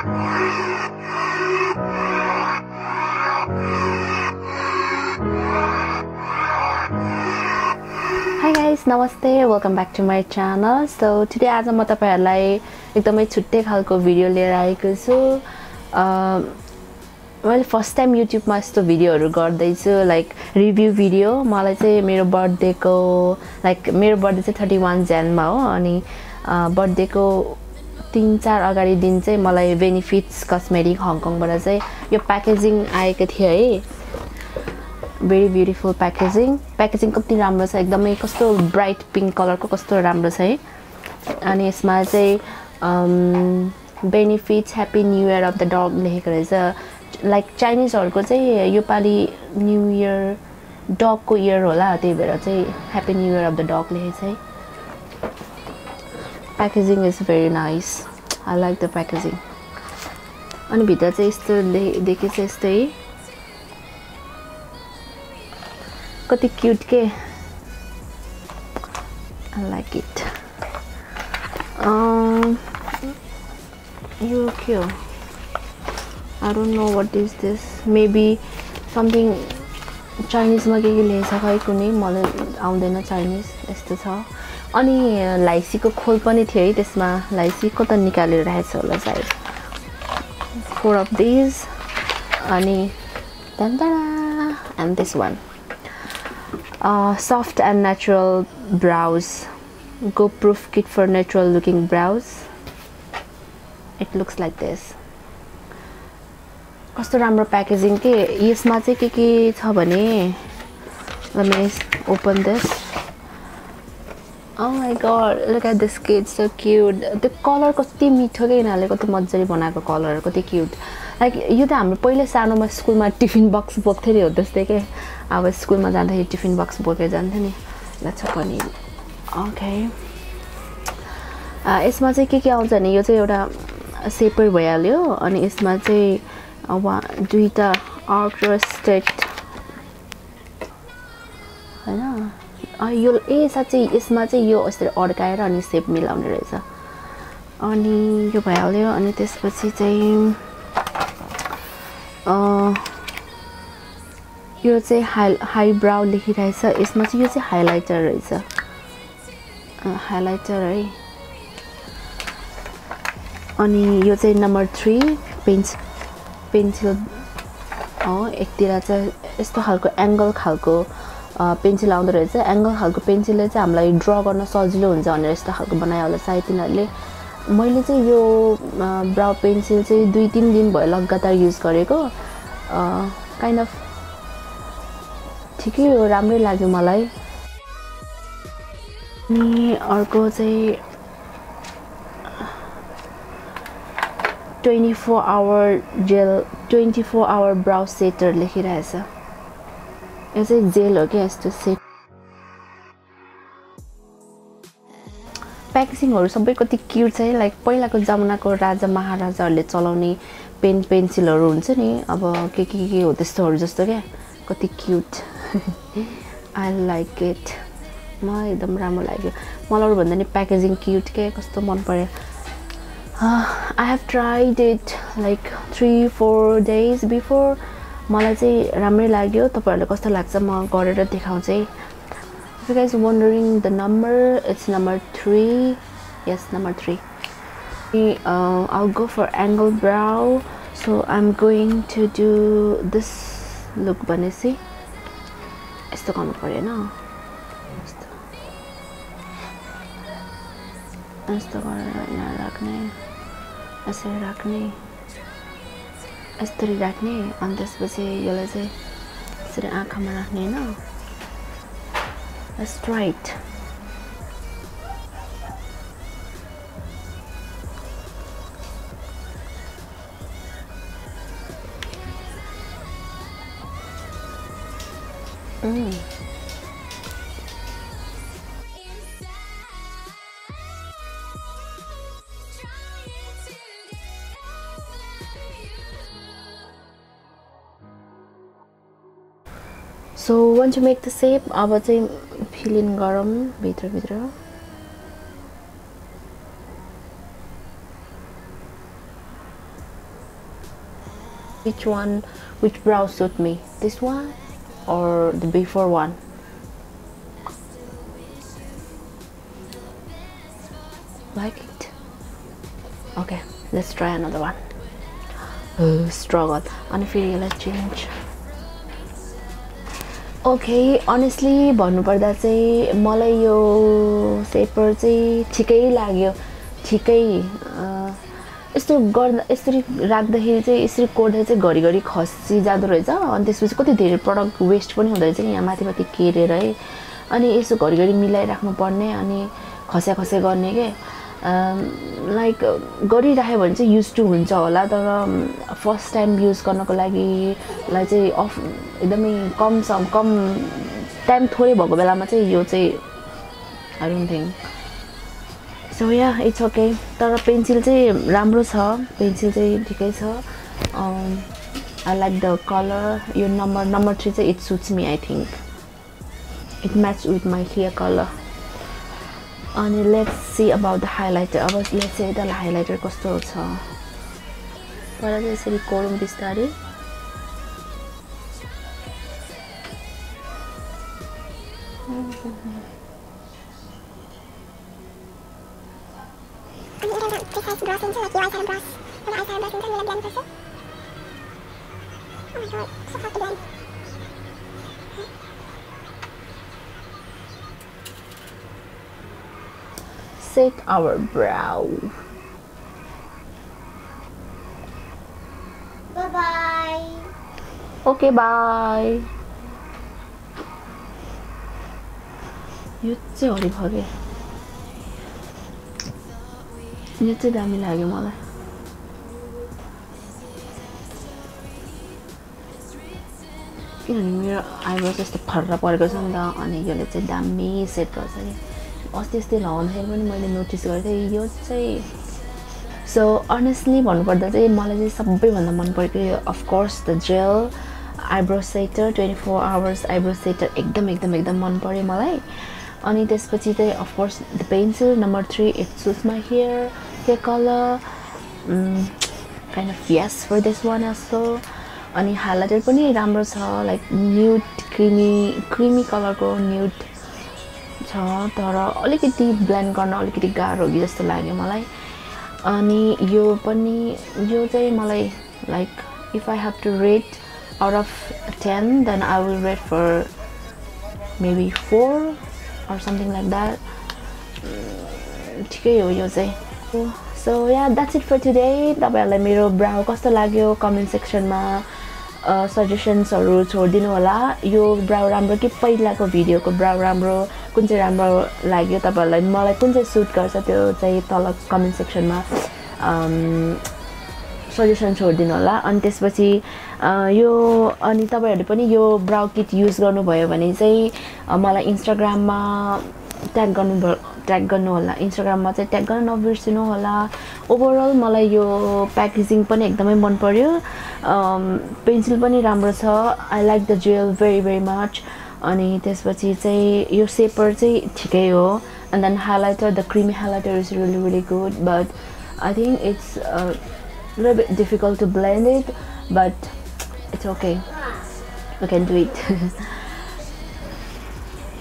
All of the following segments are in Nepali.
Hi guys, Namaste, welcome back to my channel. So today आज म तपाईहरुलाई एकदमै छुट्टै खालको भिडियो लिएर आएको छु. मैले फर्स्ट टाइम YouTube मा यस्तो भिडियोहरु गर्दै छु, लाइक रिभ्यु भिडियो. मलाई चाहिँ मेरो बर्थडे को मेरो बर्थडे चाहिँ 31 जन मा हो अनि बर्थडे को 3-4 अगाडि दिन चाहिँ मलाई बेनिफिट्स कस्मेटिक हङकङ बाट चाहिँ यो प्याकेजिङ आएको थियो है. Very beautiful packaging. Packaging कति राम्रो छ, एकदमै कस्तो ब्राइट पिंक कलर को कस्तो राम्रो छ है. अनि यसमा चाहिँ benefits happy new year of the dog लेखेको रहेछ. लाइक चाइनिजहरुको चाहिँ यो पाली न्यू इयर डग को इयर होला, त्यही भएर चाहिँ happy new year of the dog लेखेको छ है. Packaging is very nice. I like the packaging. अनि भित्र चाहिँ यस्तो देखेछ यस्तै कति क्यूट के. I like it. यो के हो? I don't know what is this. Maybe something Chinese मा के लेखेछ खै कुनै मलाई आउँदैन चाइनिज. यस्तो छ. अनि लाइसीको खोल पनि थियो है त्यसमा. लाइसी कता निकालेर राखेछ होला सायद. 4 of these. अनि and this one. Soft and natural brows. Go proof kit for natural looking brows. It looks like this. कस्तो राम्रो प्याकेजिङ के. यसमा चाहिँ के छ भने, let me open this. Oh my god, look at this kid, so cute. The color कति मिठो के, यिनीहरुले कति मज्जाले बनाएको कलर कति क्यूट. लाइक यो त हाम्रो पहिले सानोमा स्कुलमा टिफिन बक्स बोक्थे नि हो त्यस्तै के. अब स्कुलमा जाँदाखेरि टिफिन बक्स बोकेर जान्थे नि. लच्छा पनि. ओके. यसमा चाहिँ के आउँछ भने यो चाहिँ एउटा सेपर भइहाल्यो अनि यसमा चाहिँ दुईटा आर्क र स्ट्रेट हैन. यो साच्चै यसमा चाहिँ यो यसरी अड्काएर अनि शेप मिलाउने रहेछ. अनि यो भइहाल्यो. अनि त्यसपछि चाहिँ यो चाहिँ हाई ब्राउ लेखिरहेछ. यसमा चाहिँ यो चाहिँ हाइलाइटर रहेछ. हाइलाइटर है. अनि यो चाहिँ नम्बर 3 पेन्सिल हो. एकतिर चाहिँ यस्तो खालको एंगल खालको पेन्सिल आउँदो रहेछ. एंगल खालको पेन्सिलले चाहिँ हामीलाई ड्रा गर्न सजिलो हुन्छ भनेर यस्तो खालको बनायो होला सायद तिनीहरुले. मैले चाहिँ यो ब्राउ पेन्सिल चाहिँ 2-3 दिन भयो लगातार युज गरेको. काइन्ड अफ ठिकै हो, राम्रै लाग्यो मलाई. अनि अर्को चाहिँ 24 hour gel 24 hour brow setter लेखिरहेछ. यो चाहिँ जेल हो के यस्तो सेट. प्याकेजिङहरु सबै कति क्यूट छ है. लाइक पहिलाको जमानाको राजा महाराजाहरुले चलाउने पेन्सिलहरु हुन्छ नि, अब के हो त्यस्तोहरु जस्तो के. कति क्यूट. I like it. मलाई एकदम राम्रो लाग्यो. मलाई अरु भन्दा नि प्याकेजिङ क्यूट के, कस्तो मन पर्यो. I have tried it like 3-4 days before. मलाई चाहिँ राम्रै लाग्यो. तपाईहरुलाई कस्तो लाग्छ म गरेर देखाउँछु है. If you guys are wondering the number, it's number 3. Yes, number 3. I'll go for angle brow. So I'm going to do this look भनेसी. यस्तो गर्नु पर्यो न. यस्तो गरेर यहाँ राख्ने, यसरी राख्ने, यस्तरी राख्ने. अनि त्यसपछि यसलाई चाहिँ यसरी आँखामा राख्ने हैन. Let's try it. So once you make the shape, अब चाहिँ fill in गरौँ भित्र. Which brow suit me? This one or the before one? Like it? Okay, let's try another one. Struggle. And फेरि यसलाई change. Okay, honestly भन्नुपर्दा चाहिँ मलाई यो सेपर चाहिँ ठिकै लाग्यो. ठिकै यस्तो गर्दा यसरी राख्दाखेरि चाहिँ यसरी कोर्दा चाहिँ घरिघरि खसी जादो रहेछ. अनि त्यसपछि कति धेरै प्रोडक्ट वेस्ट पनि हुँदै रहेछ यहाँ माथिमाथि केरेर है. अनि यसो घरिघरि मिलाइराख्नु पर्ने अनि खस्या गर्ने के लाइक गरिराख्यो भने चाहिँ युज टु हुन्छ होला. तर फर्स्ट टाइम युज गर्नको लागि लाई चाहिँ एकदमै कम टाइम थोरै भएको बेलामा चाहिँ यो चाहिँ I don't think so yeah it's okay. तर पेन्सिल चाहिँ राम्रो छ. पेन्सिल चाहिँ ठिकै छ. I like the colour. यो नम्बर 3 चाहिँ it suits me. I think it match with my hair colour. अनि let's see about the highlighter. अब लेट्स सी द हाइलाइटर कस्तो छ. पहिला चाहिँ यसरी कोरौँ बिस्तारै. Set our brow. Bye bye. Okay, bye. यो चाहिँ हरि भगे. यो चाहिँ दामी लाग्यो मलाई. किनभने मेरो आइब्रो त्यस्तो फर्रा परेको छ नि त. अनि यसले चाहिँ दामी सेट गर्छ नि. अस्ति अस्ति लगाउँदाखेरि पनि मैले नोटिस गरेको थिएँ यो चाहिँ. सो अनेस्टली भन्नुपर्दा चाहिँ मलाई चाहिँ सबैभन्दा मन परेको of course the gel eyebrow setter 24 hours eyebrow setter एकदम मन पर्यो मलाई. अनि त्यसपछि चाहिँ of course the pencil number 3 it suits my hair colour kind of yes for this one also. अनि हाइलाइटर पनि राम्रो छ. लाइक न्यूड क्रीमी कलरको न्यूड छ. तर अलिकति ब्लेन्ड गर्न अलिकति गाह्रो कि जस्तो लाग्यो मलाई. अनि यो चाहिँ मलाई like if I have to rate out of 10 then I will rate for maybe 4 or something like that. ठिकै हो यो चाहिँ. So yeah that's it for today. तपाईहरुलाई मेरो ब्राउ कस्तो लाग्यो कमेन्ट सेक्सनमा सजेसन्सहरु छोडिदिनु होला. यो ब्राउ राम्रो कि पहिलाको भिडियोको ब्राउ राम्रो, कुन चाहिँ राम्रो लाग्यो तपाईहरुलाई, मलाई कुन चाहिँ सुट गर्छ त्यो चाहिँ तल कमेन्ट सेक्सनमा सजेसन छोडिदिनु होला. अनि त्यसपछि यो अनि तपाईहरुले पनि यो ब्राउ किट युज गर्नुभयो भने चाहिँ मलाई इन्स्टाग्राममा ट्याग गर्नु होला. इन्स्टाग्राममा चाहिँ ट्याग गर्न नबिर्सिनु होला. ओभरअल मलाई यो प्याकेजिङ पनि एकदमै मन पर्यो. पेन्सिल पनि राम्रो छ. I like the gel very much. अनि त्यसपछि चाहिँ यो सेपर चाहिँ ठिकै हो. And then highlighter the creamy highlighter is really good but I think it's a little bit difficult to blend it, but it's okay, we can do it.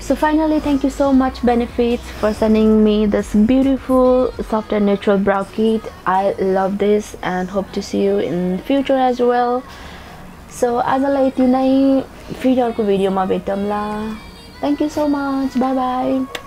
So finally, thank you so much Benefits for sending me this beautiful soft and natural brow kit. I love this and hope to see you in future as well. So आजलाई यति नै, फेरि अर्को भिडियोमा भेटौँला. Thank you so much. Bye bye.